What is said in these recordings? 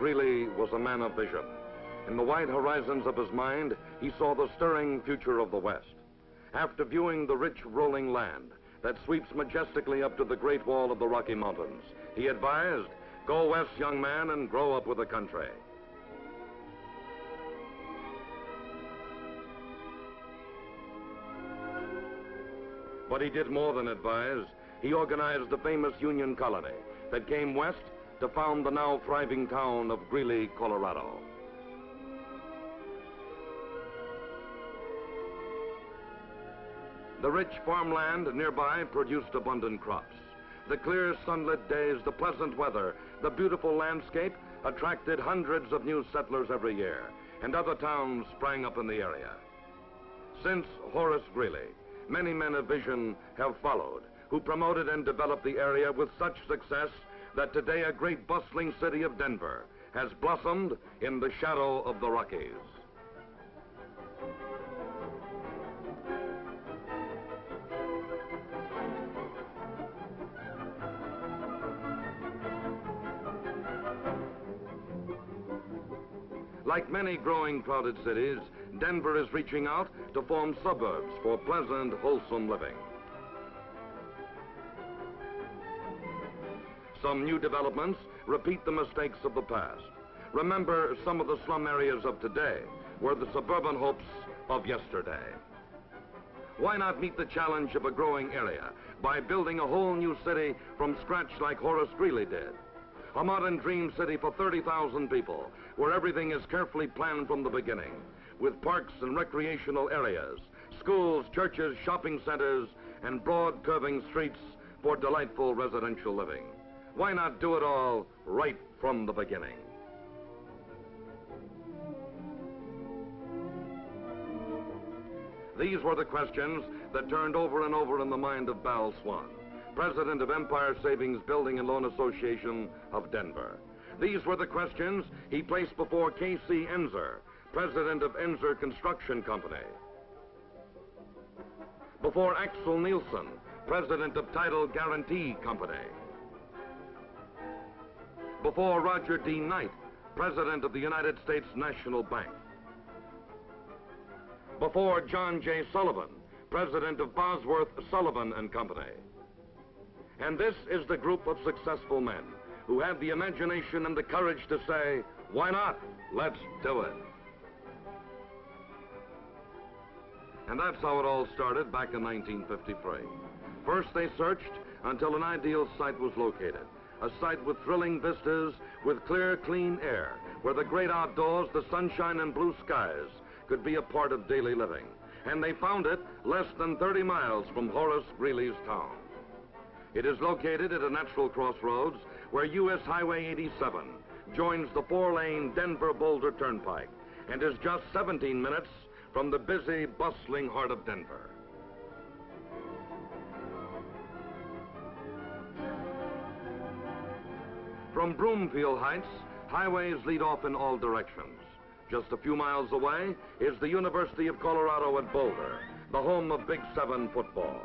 Greeley was a man of vision. In the wide horizons of his mind, he saw the stirring future of the West. After viewing the rich rolling land that sweeps majestically up to the Great Wall of the Rocky Mountains, he advised, "Go west, young man, and grow up with the country." But he did more than advise. He organized the famous Union colony that came west to found the now thriving town of Greeley, Colorado. The rich farmland nearby produced abundant crops. The clear sunlit days, the pleasant weather, the beautiful landscape attracted hundreds of new settlers every year, and other towns sprang up in the area. Since Horace Greeley, many men of vision have followed, who promoted and developed the area with such success that today a great bustling city of Denver has blossomed in the shadow of the Rockies. Like many growing crowded cities, Denver is reaching out to form suburbs for pleasant, wholesome living. Some new developments repeat the mistakes of the past. Remember, some of the slum areas of today were the suburban hopes of yesterday. Why not meet the challenge of a growing area by building a whole new city from scratch like Horace Greeley did? A modern dream city for 30,000 people, where everything is carefully planned from the beginning, with parks and recreational areas, schools, churches, shopping centers, and broad curving streets for delightful residential living. Why not do it all right from the beginning? These were the questions that turned over and over in the mind of Bal Swan, president of Empire Savings Building and Loan Association of Denver. These were the questions he placed before K.C. Enzer, president of Enzer Construction Company, before Axel Nielsen, president of Title Guarantee Company, before Roger D. Knight, president of the United States National Bank, before John J. Sullivan, president of Bosworth, Sullivan and Company. And this is the group of successful men who had the imagination and the courage to say, why not? Let's do it. And that's how it all started back in 1953. First, they searched until an ideal site was located. A site with thrilling vistas, with clear, clean air, where the great outdoors, the sunshine and blue skies could be a part of daily living. And they found it less than 30 miles from Horace Greeley's town. It is located at a natural crossroads where U.S. Highway 87 joins the 4-lane Denver-Boulder Turnpike and is just 17 minutes from the busy, bustling heart of Denver. From Broomfield Heights, highways lead off in all directions. Just a few miles away is the University of Colorado at Boulder, the home of Big 7 football.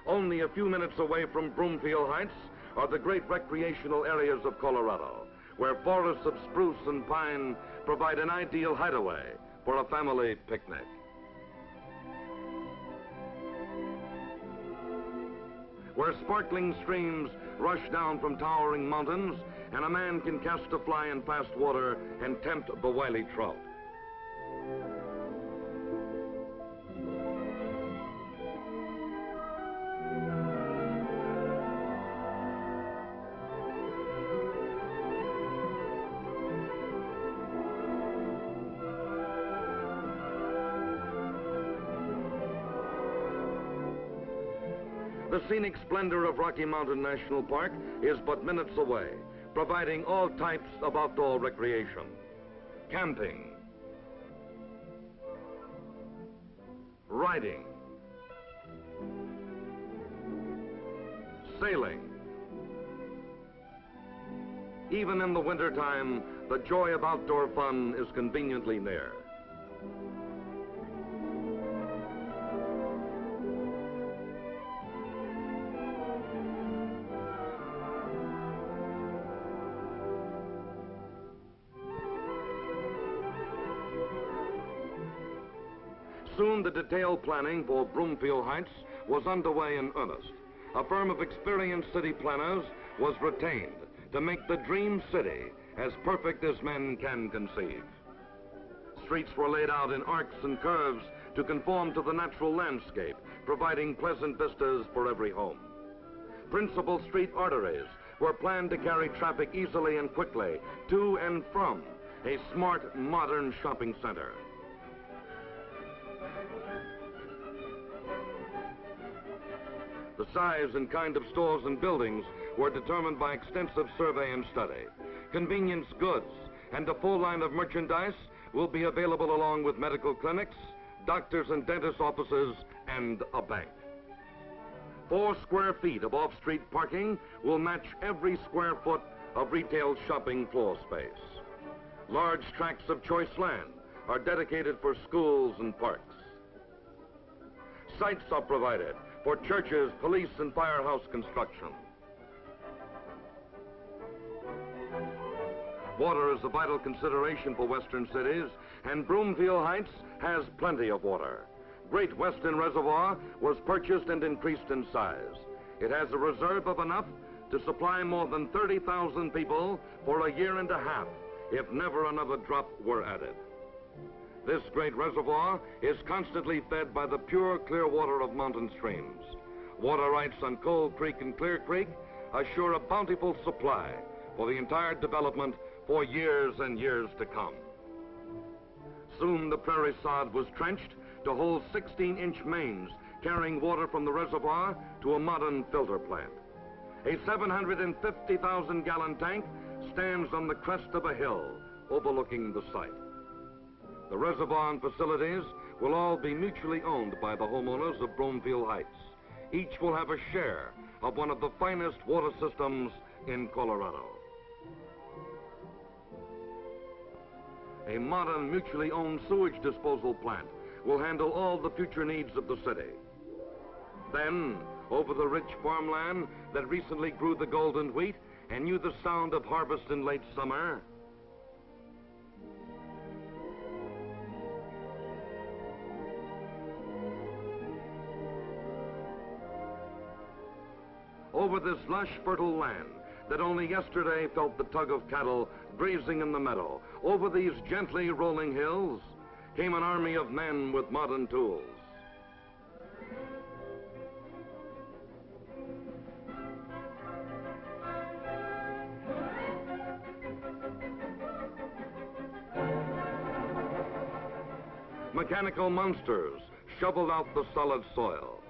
Only a few minutes away from Broomfield Heights are the great recreational areas of Colorado, where forests of spruce and pine provide an ideal hideaway for a family picnic. Where sparkling streams rush down from towering mountains, and a man can cast a fly in fast water and tempt the wily trout. The scenic splendor of Rocky Mountain National Park is but minutes away, providing all types of outdoor recreation. Camping, riding, sailing. Even in the wintertime, the joy of outdoor fun is conveniently near. Soon the detailed planning for Broomfield Heights was underway in earnest. A firm of experienced city planners was retained to make the dream city as perfect as men can conceive. Streets were laid out in arcs and curves to conform to the natural landscape, providing pleasant vistas for every home. Principal street arteries were planned to carry traffic easily and quickly to and from a smart, modern shopping center. The size and kind of stores and buildings were determined by extensive survey and study. Convenience goods and a full line of merchandise will be available along with medical clinics, doctors and dentist offices, and a bank. 4 square feet of off-street parking will match every square foot of retail shopping floor space. Large tracts of choice land are dedicated for schools and parks. Sites are provided for churches, police, and firehouse construction. Water is a vital consideration for western cities, and Broomfield Heights has plenty of water. Great Western Reservoir was purchased and increased in size. It has a reserve of enough to supply more than 30,000 people for a year and a half, if never another drop were added. This great reservoir is constantly fed by the pure, clear water of mountain streams. Water rights on Coal Creek and Clear Creek assure a bountiful supply for the entire development for years and years to come. Soon the prairie sod was trenched to hold 16-inch mains carrying water from the reservoir to a modern filter plant. A 750,000-gallon tank stands on the crest of a hill overlooking the site. The reservoir and facilities will all be mutually owned by the homeowners of Broomfield Heights. Each will have a share of one of the finest water systems in Colorado. A modern mutually owned sewage disposal plant will handle all the future needs of the city. Then, over the rich farmland that recently grew the golden wheat and knew the sound of harvest in late summer, over this lush, fertile land that only yesterday felt the tug of cattle grazing in the meadow, over these gently rolling hills came an army of men with modern tools. Mechanical monsters shoveled out the solid soil.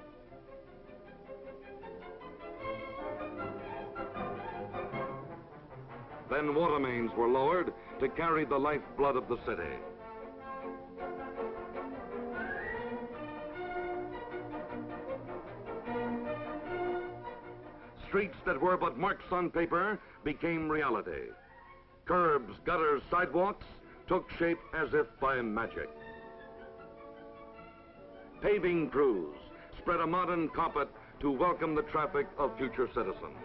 Then water mains were lowered to carry the lifeblood of the city. Streets that were but marks on paper became reality. Curbs, gutters, sidewalks took shape as if by magic. Paving crews spread a modern carpet to welcome the traffic of future citizens.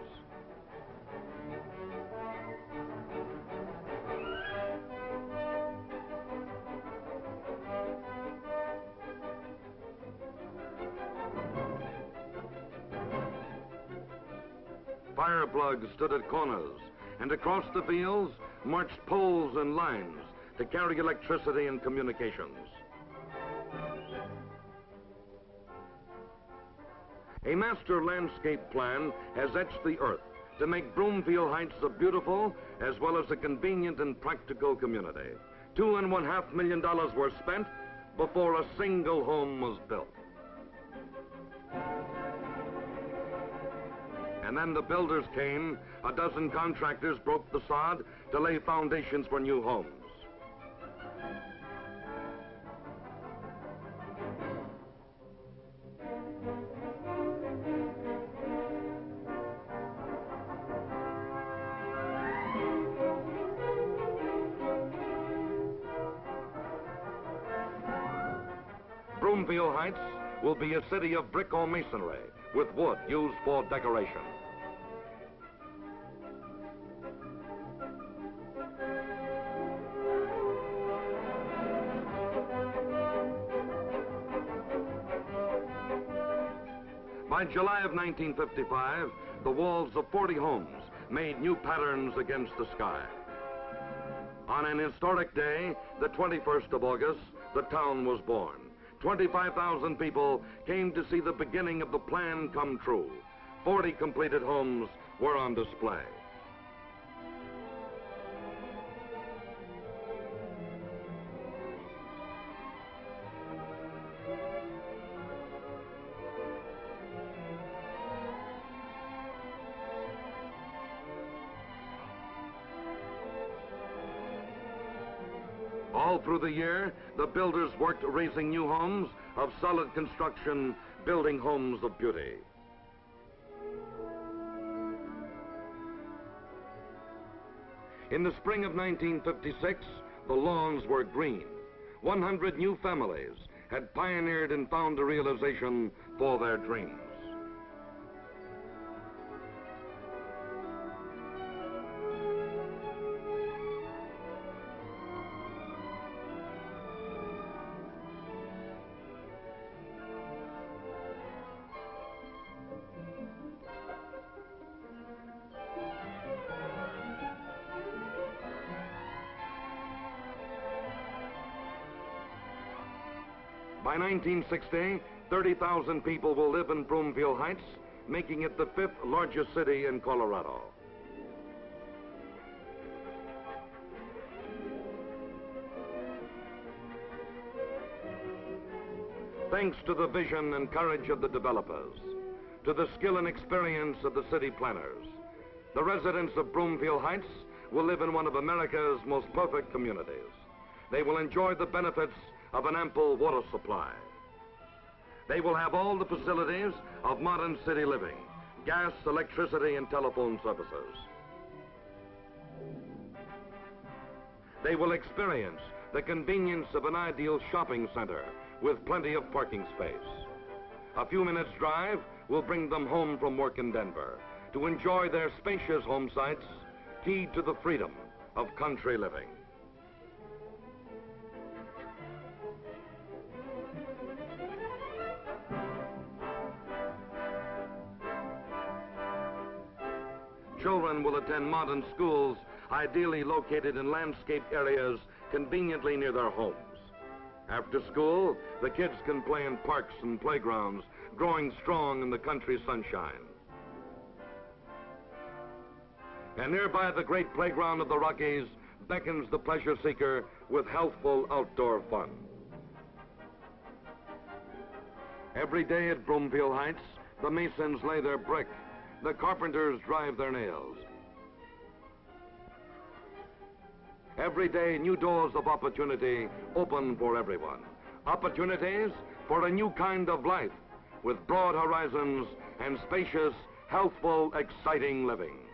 Fire plugs stood at corners, and across the fields marched poles and lines to carry electricity and communications. A master landscape plan has etched the earth to make Broomfield Heights a beautiful as well as a convenient and practical community. $2.5 million were spent before a single home was built. And then the builders came. A dozen contractors broke the sod to lay foundations for new homes. Broomfield Heights will be a city of brick or masonry with wood used for decoration. By July of 1955, the walls of 40 homes made new patterns against the sky. On an historic day, the 21st of August, the town was born. 25,000 people came to see the beginning of the plan come true. 40 completed homes were on display. All through the year, the builders worked raising new homes of solid construction, building homes of beauty. In the spring of 1956, the lawns were green. 100 new families had pioneered and found a realization for their dreams. By 1960, 30,000 people will live in Broomfield Heights, making it the 5th largest city in Colorado. Thanks to the vision and courage of the developers, to the skill and experience of the city planners, the residents of Broomfield Heights will live in one of America's most perfect communities. They will enjoy the benefits of an ample water supply. They will have all the facilities of modern city living: gas, electricity, and telephone services. They will experience the convenience of an ideal shopping center with plenty of parking space. A few minutes' drive will bring them home from work in Denver to enjoy their spacious home sites, keyed to the freedom of country living. Children will attend modern schools, ideally located in landscaped areas conveniently near their homes. After school, the kids can play in parks and playgrounds, growing strong in the country sunshine. And nearby, the great playground of the Rockies beckons the pleasure seeker with healthful outdoor fun. Every day at Broomfield Heights, the masons lay their brick. The carpenters drive their nails. Every day, new doors of opportunity open for everyone. Opportunities for a new kind of life with broad horizons and spacious, healthful, exciting living.